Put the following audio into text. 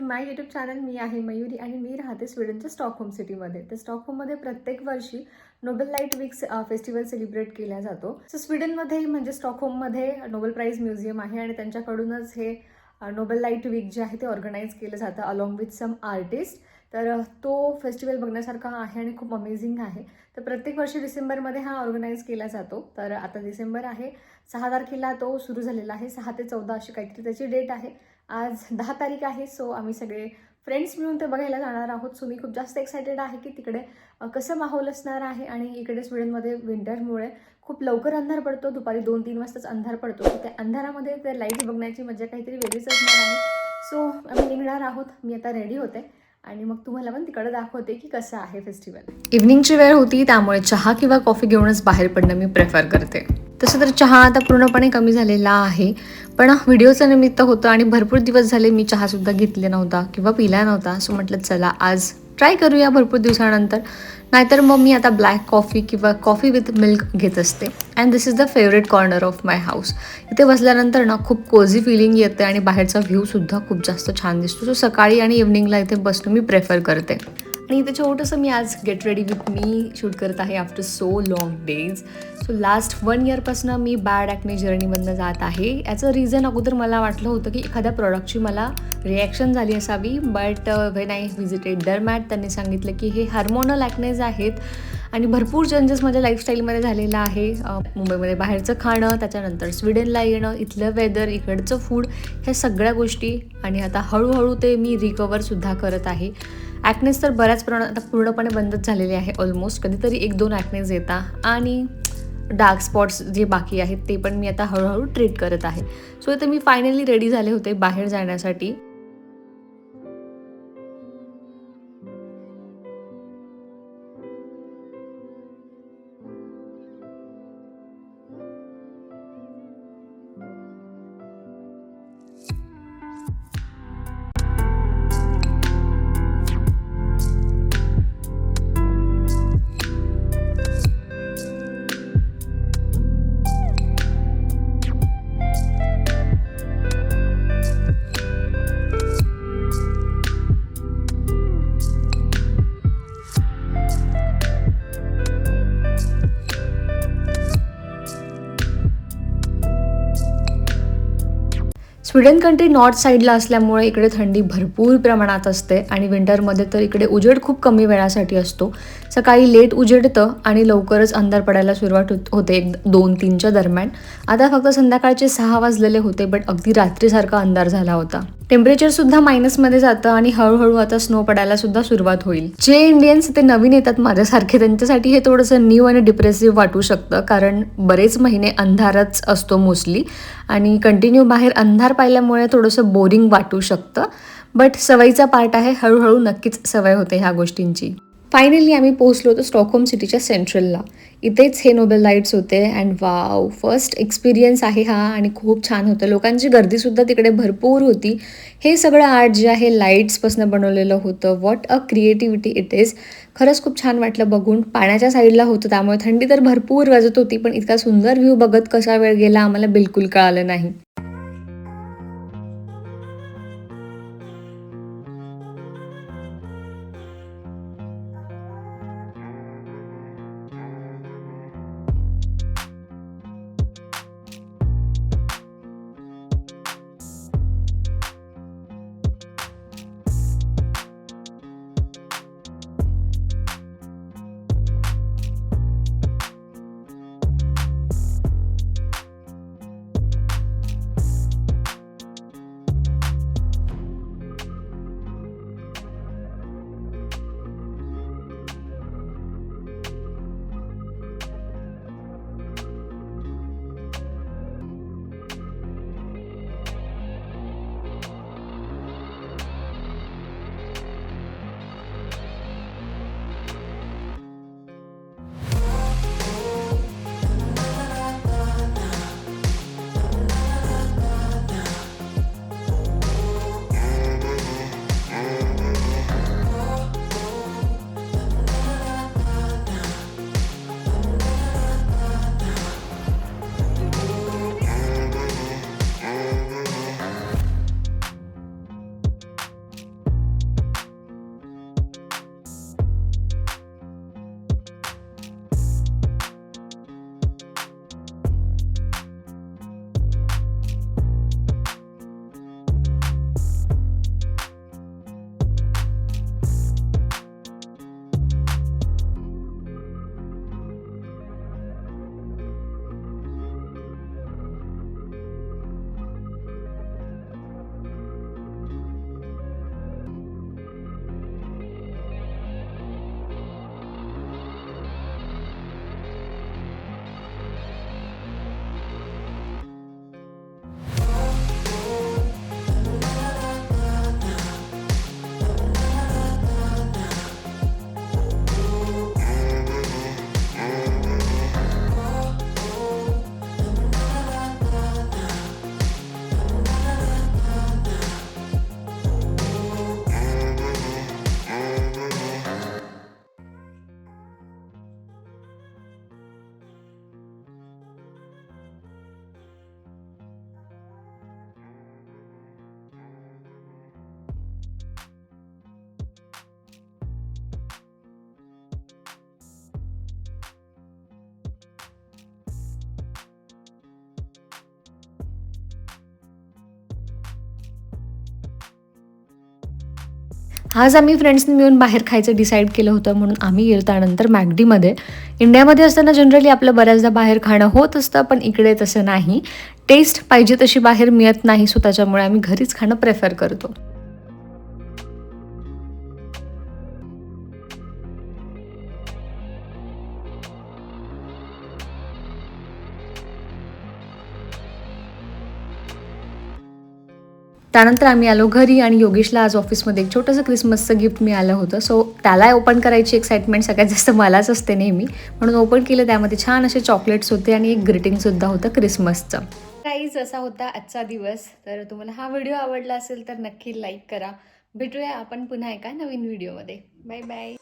To my YouTube channel. मी आहे मयुरी आणि मी राहते स्वीडनच्या स्टॉकहोम सिटीमध्ये. तर स्टॉकहोममध्ये प्रत्येक वर्षी Nobel light weeks festival celebrate केला जातो. सो स्वीडनमध्ये म्हणजे स्टॉकहोममध्ये नोबेल प्राईज म्युझियम आहे आणि त्यांच्याकडूनच हे नोबेल लाईट वीक जे आहे ते ऑर्गनाईज केलं जातं अलॉंग विथ सम आर्टिस्ट. तर तो फेस्टिवल बघण्यासारखा आहे आणि खूप अमेझिंग आहे. तर प्रत्येक वर्षी डिसेंबरमध्ये हा ऑर्गनाईज केला जातो. तर आता डिसेंबर आहे, 6 तारखेला तो सुरू झालेला आहे. 6 ते 14 अशी काहीतरी त्याची डेट आहे. आज 10 तारीख आहे. सो आम्ही सगळे फ्रेंड्स मिळून ते बघायला जाणार आहोत. सो मी खूप जास्त एक्सायटेड आहे की तिकडे कसं माहोल असणार आहे. आणि इकडे स्वीडनमध्ये विंटरमुळे खूप लवकर अंधार पडतो, दुपारी 2-3 वाजताच अंधार पडतो. तर त्या अंधारामध्ये ते लाईट बघण्याची मजा काहीतरी वेगळीच असणार आहे. सो आम्ही निघणार आहोत. मी आता रेडी होते आणि मग तुम्हाला पण तिकडे दाखवते की कसं आहे फेस्टिवल. इव्हनिंगची वेळ होती त्यामुळे चहा किंवा कॉफी घेऊनच बाहेर पडणं मी प्रेफर करते. तसं तर चहा आता पूर्णपणे कमी झालेला आहे, पण व्हिडिओचं निमित्त होतं आणि भरपूर दिवस झाले मी चहासुद्धा घेतले नव्हता किंवा पिला नव्हता. सो म्हटलं चला आज ट्राय करूया भरपूर दिवसानंतर. नाहीतर मग मी आता ब्लॅक कॉफी किंवा कॉफी विथ मिल्क घेत असते. And this is the favourite corner of my house. इथे बसल्यानंतर ना खूप कोझी फिलिंग येते आणि बाहेरचा व्ह्यूसुद्धा खूप जास्त छान दिसतो. सो सकाळी आणि इव्हनिंगला इथे बसणं मी प्रेफर करते. आणि इथे छोटंसं मी आज get ready with me shoot करत आहे after so long days. So last 1 इयरपासून मी बॅड ॲक्ने जर्नीमधनं जात आहे. याचं रिझन अगोदर मला वाटलं होतं की एखाद्या प्रॉडक्टची मला रिॲक्शन झाली असावी, बट व्हेन आय व्हिजिटेड डरमॅट त्यांनी सांगितलं की हे हार्मोनल ॲक्नेज आहेत आणि भरपूर चेंजेस माझ्या लाईफस्टाईलमध्ये झालेलं आहे. मुंबईमध्ये बाहेरचं खाणं, त्याच्यानंतर स्वीडनला येणं, इथलं वेदर, इकडचं फूड, ह्या सगळ्या गोष्टी आणि आता हळूहळू ते मी रिकवरसुद्धा करत आहे. ॲक्नेस तर बऱ्याच प्रमाणात आता पूर्णपणे बंदच झालेले आहे ऑलमोस्ट. कधीतरी 1-2 ॲक्नेस येतात आणि डार्क स्पॉट्स जे बाकी आहेत ते पण मी आता हळूहळू ट्रीट करत आहे. सो इथे मी फायनली रेडी झाले होते बाहेर जाण्यासाठी. स्वीडन कंट्री नॉर्थ साईडला असल्यामुळे इकडे थंडी भरपूर प्रमाणात असते आणि विंटरमध्ये तर इकडे उजेड खूप कमी वेळासाठी असतो. सकाळी लेट उजेडतं आणि लवकरच अंधार पडायला सुरुवात होते 2-3च्या दरम्यान. आता फक्त संध्याकाळचे 6 वाजलेले होते, बट अगदी रात्रीसारखा अंधार झाला होता. टेम्परेचरसुद्धा मायनसमध्ये जातं आणि हळूहळू आता स्नो पडायला सुद्धा सुरुवात होईल. जे इंडियन्स ते नवीन येतात माझ्यासारखे, त्यांच्यासाठी हे थोडंसं न्यू आणि डिप्रेसिव्ह वाटू शकतं, कारण बरेच महिने अंधारच असतो मोस्टली आणि कंटिन्यू बाहेर अंधार पाहिल्यामुळे थोडंसं बोरिंग वाटू शकतं. बट सवयीचा पार्ट आहे, हळूहळू नक्कीच सवय होते ह्या गोष्टींची. फायनली आम्ही पोहोचलो होतो स्टॉकहोम सिटीच्या सेंट्रलला. इथेच हे नोबेल लाईट्स होते अँड वाव, फर्स्ट एक्सपिरियन्स आहे हा आणि खूप छान होतं. लोकांची गर्दीसुद्धा तिकडे भरपूर होती. हे सगळं आर्ट जे आहे लाईट्सपासून बनवलेलं होतं. What a creativity it is. खरंच खूप छान वाटलं बघून. पाण्याच्या साईडला होतं त्यामुळे थंडी तर भरपूर वाजत होती, पण इतका सुंदर व्ह्यू बघत कसा वेळ गेला आम्हाला बिलकुल कळालं नाही. आज आम्ही फ्रेंड्सनी मिळून बाहेर खायचं डिसाईड केलं होतं, म्हणून आम्ही गेलो त्यानंतर मॅकडीमध्ये. इंडियामध्ये असताना जनरली आपलं बऱ्याचदा बाहेर खाणं होत असतं, पण इकडे तसं नाही. टेस्ट पाहिजे तशी बाहेर मिळत नाही, सो त्याच्यामुळे आम्ही घरीच खाणं प्रेफर करतो. त्यानंतर आम्ही आलो घरी आणि योगेशला आज ऑफिसमध्ये एक छोटंसं क्रिसमसचं गिफ्ट मिळालं होतं. सो त्याला ओपन करायची एक्साइटमेंट सगळ्यात जास्त मलाच असते नेहमी, म्हणून ओपन केलं. त्यामध्ये छान असे चॉकलेट्स होते आणि एक ग्रीटिंगसुद्धा होतं क्रिसमसचं. गाईज, असा होता आजचा दिवस. तर तुम्हाला हा व्हिडिओ आवडला असेल तर नक्की लाईक करा. भेटूया आपण पुन्हा एका नवीन व्हिडिओमध्ये. Bye bye.